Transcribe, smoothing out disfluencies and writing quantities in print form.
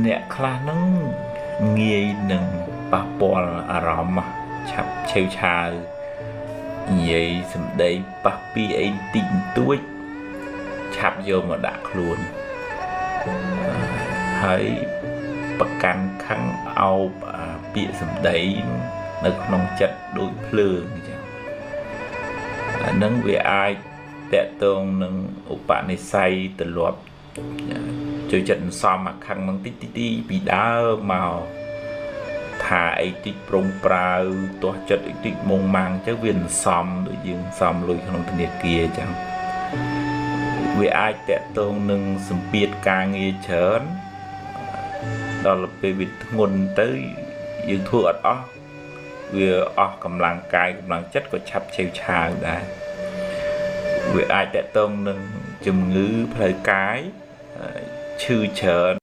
អ្នកខ្លះហ្នឹងងាយនឹងប៉ះពាល់អារម្មណ៍ឆាប់ឆេវឆាវនិយាយសម្ដីប៉ះពីអីតិចតួចឆាប់យកមកដាក់ខ្លួនហើយប្រកាន់ខឹងអោបពាក្យសម្ដីនៅក្នុងចិត្តដូចភ្លើងអញ្ចឹងអានឹងវាអាចតកតងនឹងឧបនិស្ស័យទម្លាប់ចូលចិត្តសំអាខឹងហ្នឹងតិចពីដើមមកថាអីតិចប្រងប្រាវទាស់ចិត្តអីតិចមុងម៉ាំងទៅវាសំដូចយើងសំលុយក្នុងធនាគារអញ្ចឹងវាអាចតកតងនឹងសម្ពាធការងារច្រើនដល់ពេលវាធ្ងន់ទៅយើងធ្វើអត់អស់វាអស់កម្លាំងកាយកម្លាំងចិត្តក៏ឆាប់ឆេវឆាវដែរវាអាចតកតងនឹងជំងឺផ្លូវកាយឈឺច្រើន